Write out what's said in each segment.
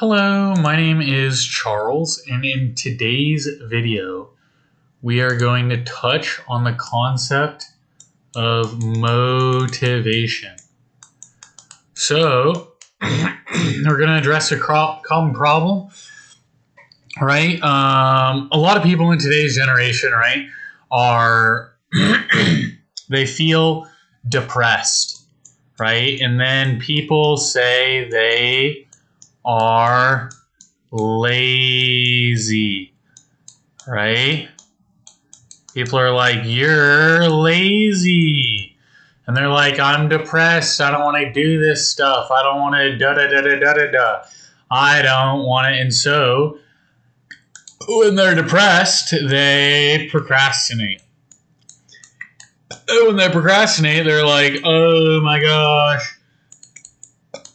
Hello, my name is Charles, and in today's video, we are going to touch on the concept of motivation. So, we're going to address a common problem, right? A lot of people in today's generation, right, they feel depressed, right? And then people say they are lazy, right? People are like, you're lazy. And they're like, I'm depressed. I don't want to do this stuff. I don't want to da-da-da-da-da-da-da. I don't want to. And so when they're depressed, they procrastinate. And when they procrastinate, they're like, oh my gosh,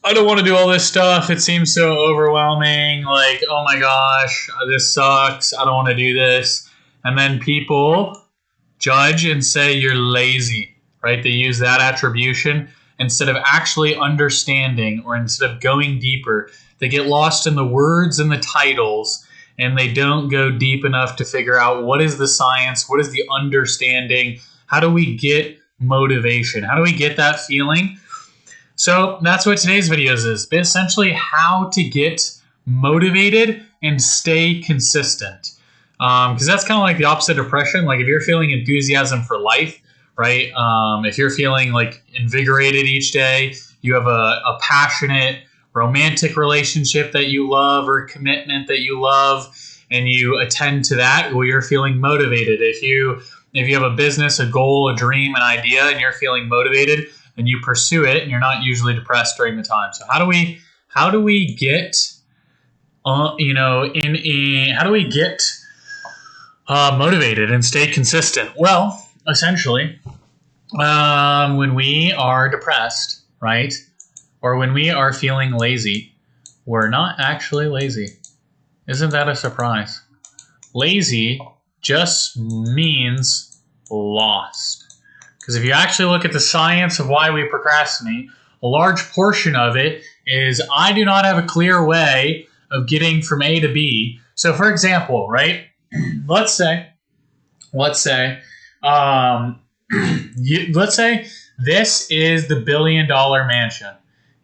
I don't want to do all this stuff. It seems so overwhelming. Like, oh my gosh, this sucks. I don't want to do this. And then people judge and say you're lazy, right? They use that attribution instead of actually understanding, or instead of going deeper. They get lost in the words and the titles, and they don't go deep enough to figure out what is the science, what is the understanding, how do we get motivation, how do we get that feeling. So that's what today's videos is, but essentially how to get motivated and stay consistent. Because that's kind of like the opposite of depression. Like if you're feeling enthusiasm for life, right? If you're feeling like invigorated each day, you have a passionate romantic relationship that you love, or commitment that you love, and you attend to that, well, you're feeling motivated. If you have a business, a goal, a dream, an idea, and you're feeling motivated, and you pursue it, and you're not usually depressed during the time. So how do we get motivated and stay consistent? Well, essentially, when we are depressed, right, or when we are feeling lazy, we're not actually lazy. Isn't that a surprise? Lazy just means lost. Because if you actually look at the science of why we procrastinate, a large portion of it is I do not have a clear way of getting from A to B. So for example, right, let's say this is the $1 billion mansion,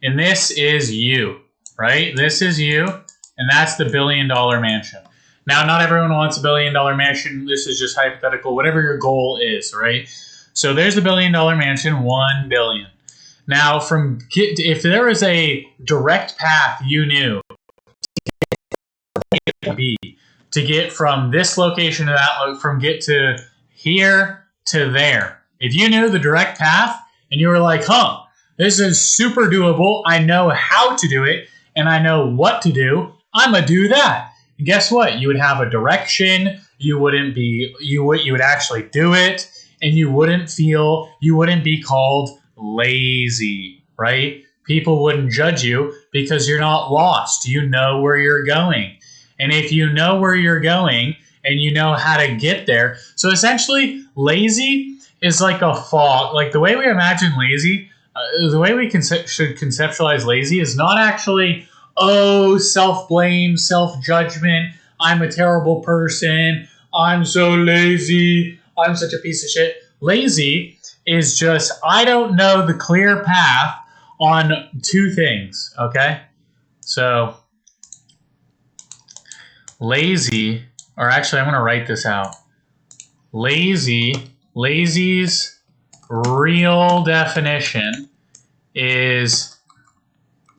and this is you, right? This is you, and that's the $1 billion mansion. Now, not everyone wants a $1 billion mansion. This is just hypothetical, whatever your goal is, right? So there's the $1 billion mansion, 1 billion. Now, if there was a direct path you knew to get from this location to that, from get to here to there, if you knew the direct path and you were like, this is super doable, I know how to do it, and I know what to do, I'm gonna do that. And guess what? You would have a direction. You would actually do it. And you wouldn't be called lazy, right? People wouldn't judge you because you're not lost. You know where you're going. And if you know where you're going and you know how to get there, so essentially lazy is like a fog. Like the way we imagine lazy, the way we should conceptualize lazy is not actually, self-blame, self-judgment, I'm a terrible person, I'm so lazy, I'm such a piece of shit. Lazy is just, I don't know the clear path on two things, okay? So, lazy, or actually I'm going to write this out. Lazy's real definition is,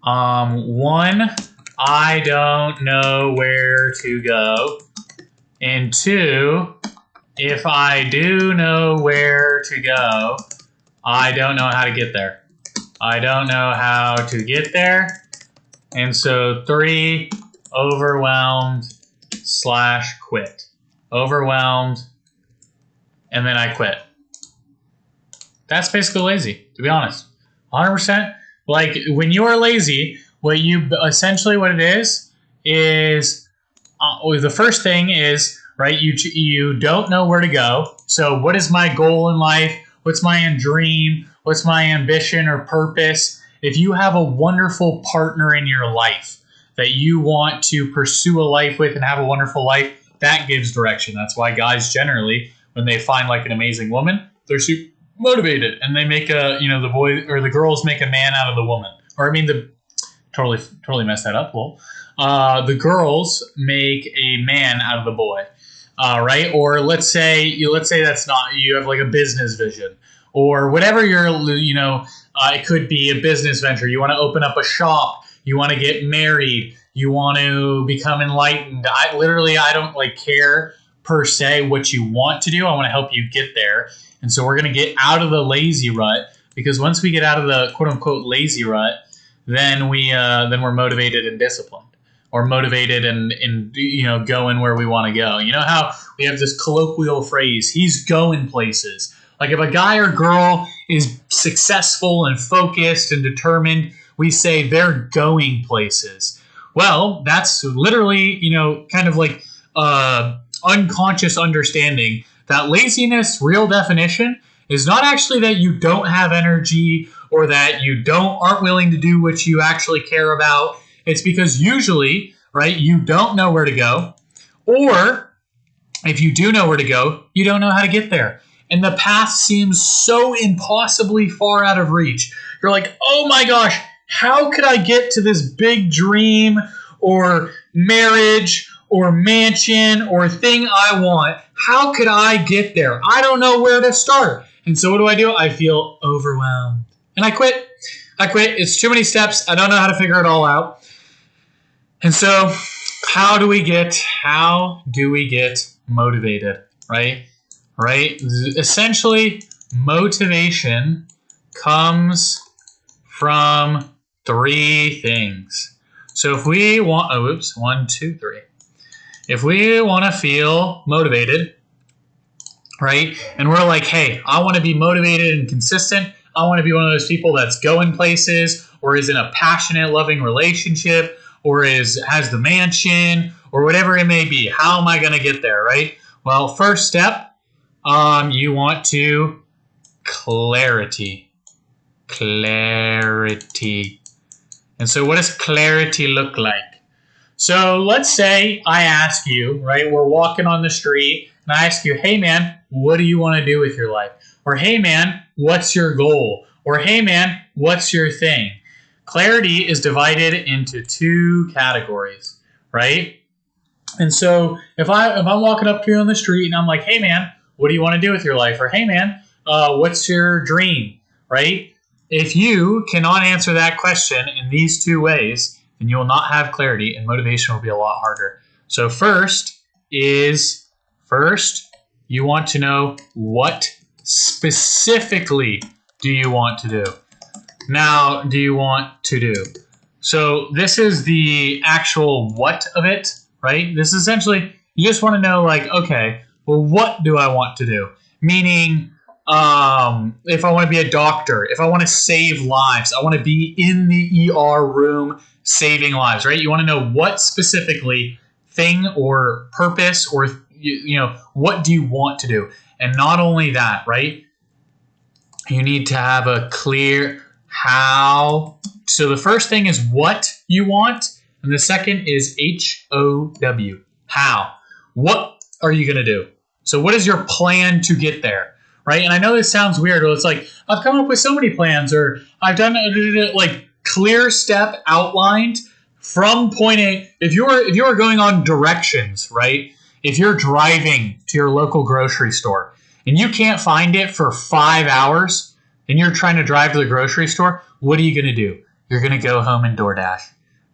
1, I don't know where to go, and 2, if I do know where to go, I don't know how to get there. I don't know how to get there. And so 3, overwhelmed/quit. Overwhelmed, and then I quit. That's basically lazy, to be honest. 100%. Like when you are lazy, what it is the first thing is, right, you don't know where to go. So what is my goal in life? What's my dream? What's my ambition or purpose? If you have a wonderful partner in your life, that you want to pursue a life with and have a wonderful life, that gives direction. That's why guys generally, when they find like an amazing woman, they're super motivated and they make the boy or the girls make a man out of the woman. Or I mean, totally messed that up. Well, the girls make a man out of the boy, right? Or let's say that's not, you have like a business vision or whatever it could be a business venture. You want to open up a shop. You want to get married. You want to become enlightened. I don't like care per se what you want to do. I want to help you get there. And so we're going to get out of the lazy rut, because once we get out of the quote unquote lazy rut, then we're motivated and disciplined, or motivated and going where we want to go. You know how we have this colloquial phrase, he's going places. Like if a guy or girl is successful and focused and determined, we say they're going places. Well, that's literally, kind of like unconscious understanding that laziness, real definition, is not actually that you don't have energy or that you aren't willing to do what you actually care about. It's because usually, right, you don't know where to go, or if you do know where to go, you don't know how to get there. And the path seems so impossibly far out of reach. You're like, oh my gosh, how could I get to this big dream or marriage or mansion or thing I want? How could I get there? I don't know where to start. And so what do? I feel overwhelmed. And I quit. It's too many steps. I don't know how to figure it all out. And so how do we get motivated, right? Right? Essentially, motivation comes from three things. So if we want, If we want to feel motivated, right? And we're like, hey, I want to be motivated and consistent. I want to be one of those people that's going places, or is in a passionate, loving relationship, or has the mansion, or whatever it may be. How am I going to get there, right? Well, first step, you want to clarity. And so what does clarity look like? So let's say I ask you, right, we're walking on the street, and I ask you, hey man, what do you want to do with your life? Or hey man, what's your goal? Or hey man, what's your thing? Clarity is divided into two categories, right? And so if I'm walking up to you on the street and I'm like, hey man, what do you want to do with your life? Or hey man, what's your dream, right? If you cannot answer that question in these two ways, then you will not have clarity, and motivation will be a lot harder. So first, you want to know what specifically do you want to do. Now, do you want to do? So this is the actual what of it, right? This is essentially, you just want to know, like, okay, well, what do I want to do? Meaning, if I want to be a doctor, if I want to save lives, I want to be in the ER room saving lives, right? You want to know what specifically thing or purpose or, what do you want to do? And not only that, right? You need to have a clear how. So the first thing is what you want, and the second is HOW, how. What are you going to do? So what is your plan to get there? Right? And I know this sounds weird, but it's like, I've come up with so many plans, or I've done like clear step outlined from point A. If you are going on directions, right? If you're driving to your local grocery store and you can't find it for 5 hours and you're trying to drive to the grocery store, what are you going to do? You're going to go home and DoorDash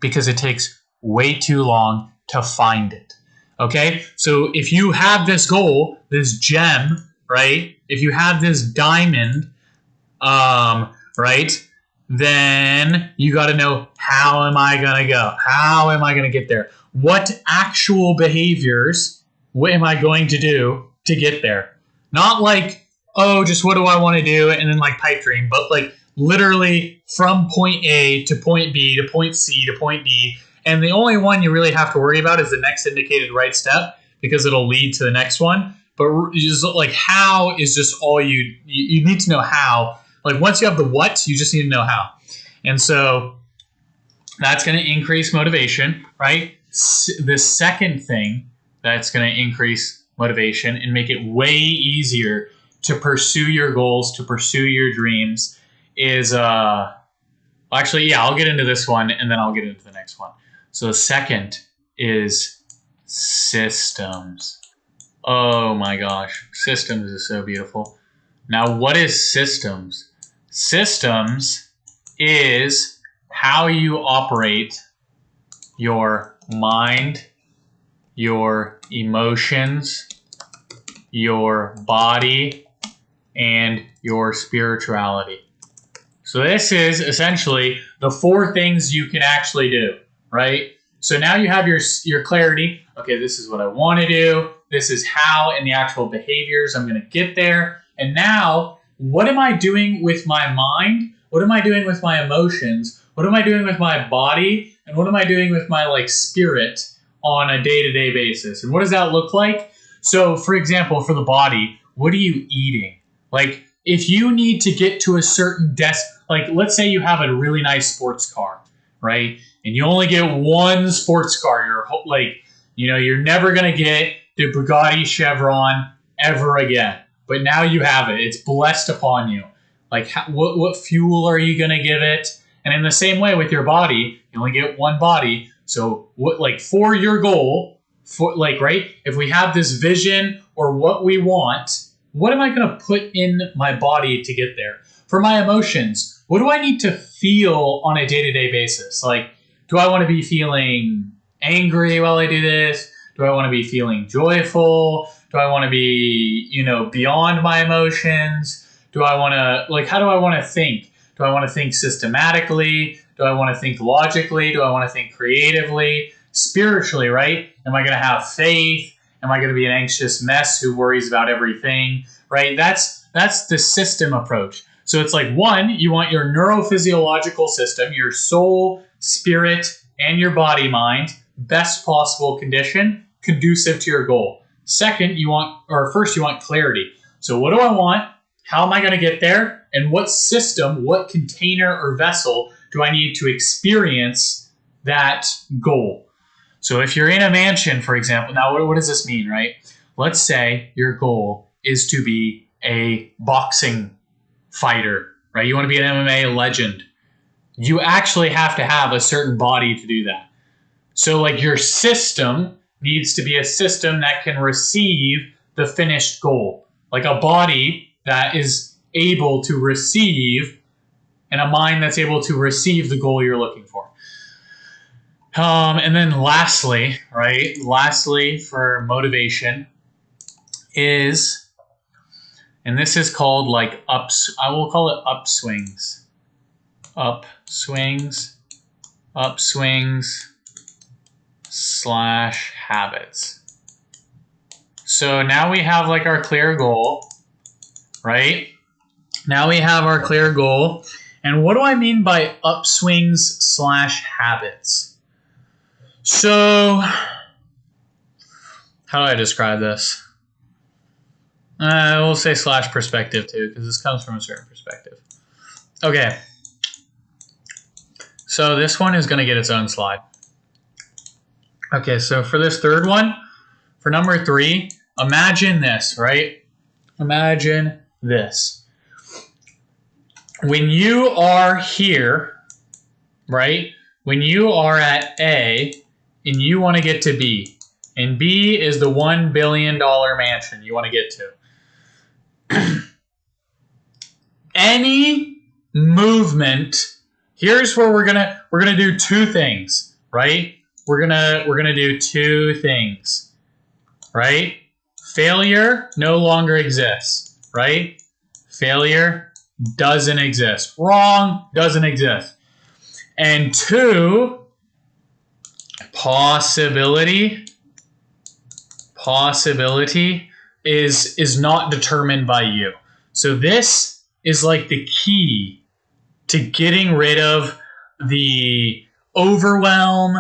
because it takes way too long to find it. Okay? So if you have this goal, this gem, right? If you have this diamond, right, then you got to know, how am I going to go? How am I going to get there? What actual behaviors, what am I going to do to get there? Not like, oh, just what do I want to do? And then like pipe dream, but like literally from point A to point B to point C to point D. And the only one you really have to worry about is the next indicated right step, because it'll lead to the next one. But just like how is just all you need to know how. Like once you have the what, you just need to know how. And so That's going to increase motivation, right? The second thing that's going to increase motivation and make it way easier to pursue your goals, to pursue your dreams is, actually, yeah, I'll get into this one and then I'll get into the next one. So the second is systems. Oh my gosh, systems is so beautiful. Now, what is systems? Systems is how you operate your mind, your emotions, your body, and your spirituality. So this is essentially the 4 things you can actually do, right? So now you have your clarity. Okay, this is what I want to do. This is how in the actual behaviors I'm going to get there. And now, what am I doing with my mind? What am I doing with my emotions? What am I doing with my body? And what am I doing with my spirit on a day-to-day basis? And what does that look like? So, for example, for the body, what are you eating? Like, if you need to get to a certain let's say you have a really nice sports car, right? And you only get one sports car. You're never going to get the Bugatti Chevron ever again. But now you have it. It's blessed upon you. What fuel are you going to give it? And in the same way with your body, you only get one body. So for your goal, right? If we have this vision or what we want, what am I going to put in my body to get there? For my emotions, what do I need to feel on a day-to-day basis? Do I want to be feeling angry while I do this? Do I want to be feeling joyful? Do I want to be, beyond my emotions? Do I want to, how do I want to think? Do I want to think systematically? Do I want to think logically? Do I want to think creatively? Spiritually, right? Am I going to have faith? Am I going to be an anxious mess who worries about everything, right? That's the system approach. So it's one, you want your neurophysiological system, your soul, spirit, and your body mind, best possible condition, conducive to your goal. Second, first you want clarity. So what do I want? How am I going to get there? And what system, what container or vessel do I need to experience that goal? So if you're in a mansion, for example, now what does this mean, right? Let's say your goal is to be a boxing fighter, right? You want to be an MMA legend. You actually have to have a certain body to do that. So your system needs to be a system that can receive the finished goal. Like a body that is able to receive and a mind that's able to receive the goal you're looking for. And then lastly, right? Lastly, for motivation is, and this is called I will call it upswings. Upswings / habits. So now we have our clear goal, right? Now we have our clear goal. And what do I mean by upswings / habits? So, how do I describe this? We'll say / perspective too, because this comes from a certain perspective. Okay. So this one is going to get its own slide. Okay, so for this third one, for number 3, imagine this, right? Imagine this. When you are here, right? When you are at A and you want to get to B, and B is the $1 billion mansion you want to get to. Any movement, here's where we're gonna do 2 things, right? We're gonna do 2 things, right? Failure no longer exists, right? Failure doesn't exist. Wrong, doesn't exist. And 2, possibility is not determined by you. So this is the key to getting rid of the overwhelm,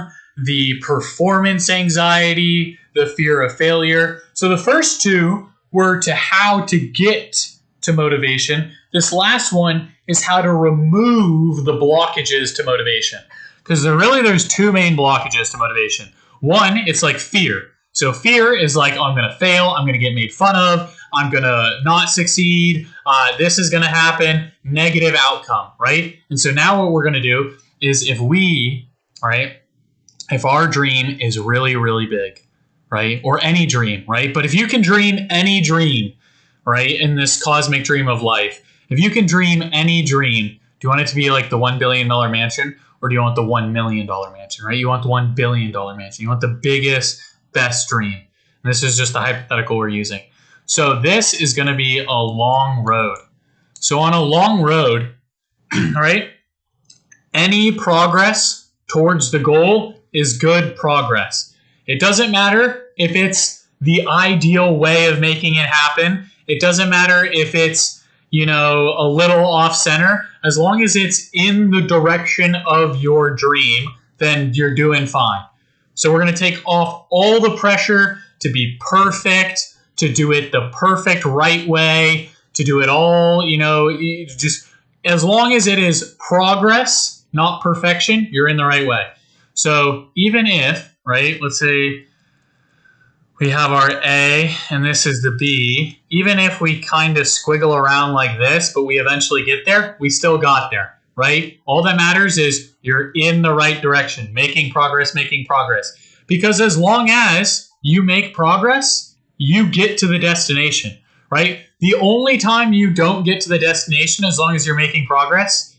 the performance anxiety, the fear of failure. So the first 2 were to how to get to motivation. This last one is how to remove the blockages to motivation. Because there's two main blockages to motivation. One, it's like fear. So fear is like, oh, I'm going to fail. I'm going to get made fun of. I'm going to not succeed. This is going to happen. Negative outcome, right? And so now what we're going to do is if our dream is really, really big, right? Or any dream, right? But if you can dream any dream, right, in this cosmic dream of life, if you can dream any dream, do you want it to be like the $1 billion mansion, or do you want the $1 million mansion, right? You want the $1 billion mansion. You want the biggest, best dream. And this is just the hypothetical we're using. So this is going to be a long road. So on a long road, right, any progress towards the goal is good progress. It doesn't matter if it's the ideal way of making it happen. It doesn't matter if it's, a little off center. As long as it's in the direction of your dream, then you're doing fine. So we're going to take off all the pressure to be perfect, to do it the perfect right way, to do it all, just as long as it is progress, not perfection, you're in the right way. So even if, right, let's say we have our A and this is the B, even if we kind of squiggle around like this, but we eventually get there, we still got there, right? All that matters is you're in the right direction, making progress. Because as long as you make progress, you get to the destination, right? The only time you don't get to the destination as long as you're making progress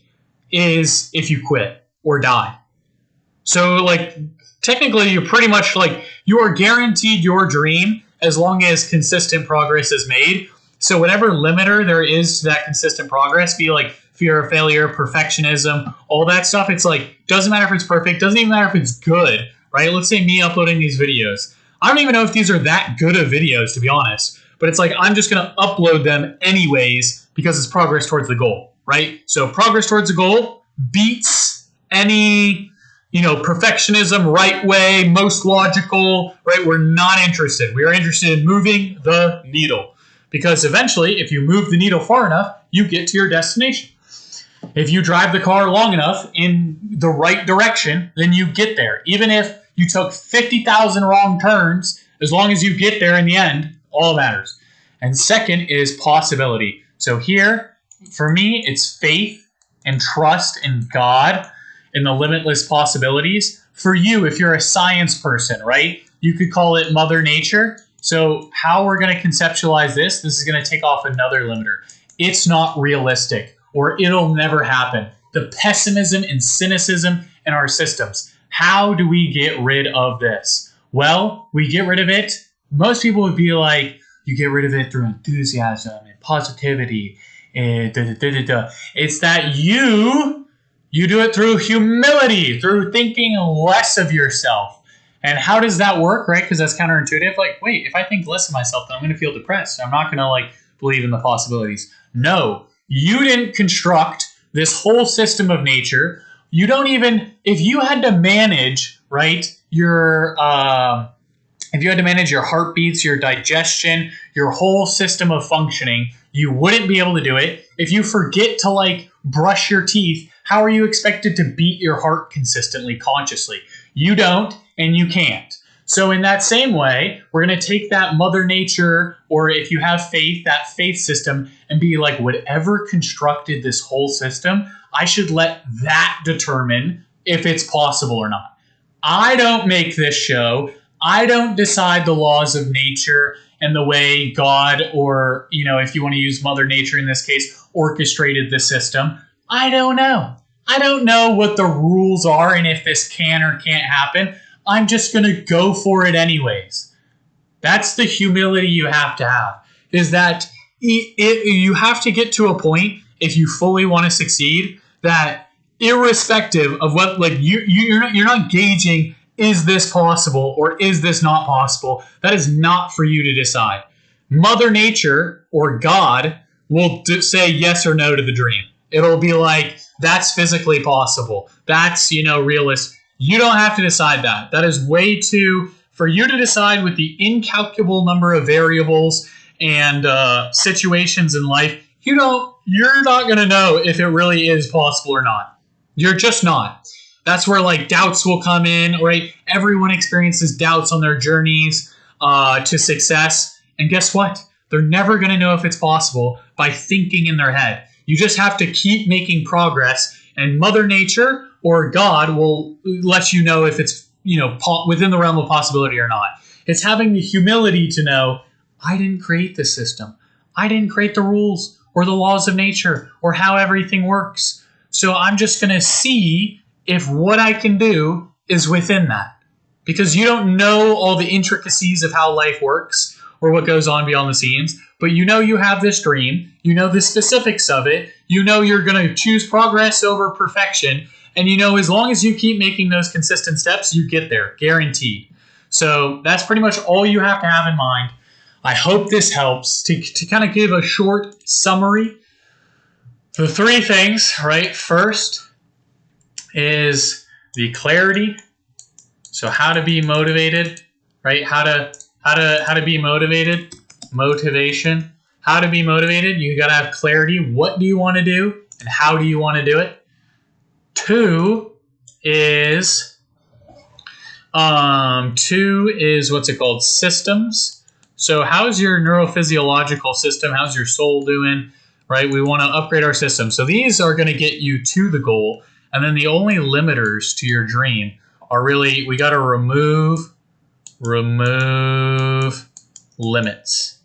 is if you quit or die. So technically you're pretty much you are guaranteed your dream as long as consistent progress is made. So whatever limiter there is to that consistent progress, be like fear of failure, perfectionism, all that stuff, it's doesn't matter if it's perfect, doesn't even matter if it's good, right? Let's say me uploading these videos. I don't even know if these are that good of videos, to be honest, but it's I'm just going to upload them anyways because it's progress towards the goal, right? So progress towards the goal beats any perfectionism, right way, most logical, right? We're not interested. We are interested in moving the needle because eventually, if you move the needle far enough, you get to your destination. If you drive the car long enough in the right direction, then you get there. Even if you took 50,000 wrong turns, as long as you get there in the end, all matters. And second is possibility. So here, for me, it's faith and trust in God and the limitless possibilities. For you, if you're a science person, right, you could call it Mother Nature. So how we're going to conceptualize this is going to take off another limiter. It's not realistic, or it'll never happen. The pessimism and cynicism in our systems. How do we get rid of this? Well, we get rid of it. Most people would be like, you get rid of it through enthusiasm and positivity. It's that you do it through humility, through thinking less of yourself. And how does that work, right? Because that's counterintuitive. Wait, if I think less of myself, then I'm going to feel depressed. I'm not going to believe in the possibilities. No, you didn't construct this whole system of nature. You don't even, if you had to manage, right, if you had to manage your heartbeats, your digestion, your whole system of functioning, you wouldn't be able to do it. If you forget to brush your teeth, how are you expected to beat your heart consistently, consciously? You don't, and you can't. So in that same way, we're going to take that Mother Nature, or if you have faith, that faith system, and be whatever constructed this whole system, I should let that determine if it's possible or not. I don't make this show. I don't decide the laws of nature and the way God, or, if you want to use Mother Nature in this case, orchestrated the system. I don't know. I don't know what the rules are and if this can or can't happen. I'm just going to go for it anyways. That's the humility you have to have, is that you have to get to a point, if you fully want to succeed, that irrespective of what, you're not gauging, is this possible or is this not possible? That is not for you to decide. Mother Nature or God will say yes or no to the dream. It'll be that's physically possible. That's, realistic. You don't have to decide that. That is way too, for you to decide with the incalculable number of variables and situations in life. You're not going to know if it really is possible or not. You're just not. That's where like doubts will come in, right? Everyone experiences doubts on their journeys to success. And guess what? They're never going to know if it's possible by thinking in their head. You just have to keep making progress, and Mother Nature or God will let you know if it's, within the realm of possibility or not. It's having the humility to know, I didn't create this system. I didn't create the rules or the laws of nature or how everything works. So I'm just going to see if what I can do is within that. Because you don't know all the intricacies of how life works or what goes on beyond the scenes, but you have this dream, the specifics of it, you're going to choose progress over perfection, and as long as you keep making those consistent steps, you get there, guaranteed. So that's pretty much all you have to have in mind. I hope this helps to kind of give a short summary. The three things, right? First is the clarity. So how to be motivated, right? How to be motivated, motivation. How to be motivated, you got to have clarity. What do you want to do and how do you want to do it? Two is what's it called? Systems. So how's your neurophysiological system? How's your soul doing? Right? We want to upgrade our system. So these are going to get you to the goal. And then the only limiters to your dream are really, we got to remove limits.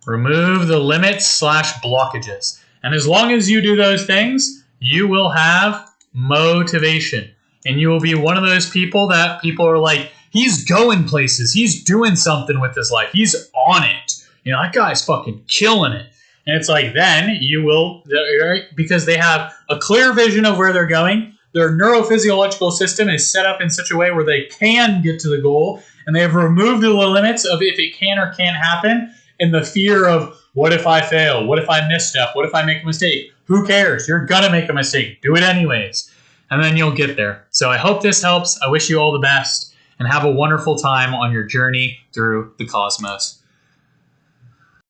Remove the limits / blockages. And as long as you do those things, you will have motivation. And you will be one of those people that people are like, he's going places. He's doing something with his life. He's on it. That guy's fucking killing it. And it's like, then you will, because they have a clear vision of where they're going. Their neurophysiological system is set up in such a way where they can get to the goal. And they have removed the limits of if it can or can't happen, and the fear of, what if I fail? What if I misstep? What if I make a mistake? Who cares? You're going to make a mistake. Do it anyways. And then you'll get there. So I hope this helps. I wish you all the best and have a wonderful time on your journey through the cosmos.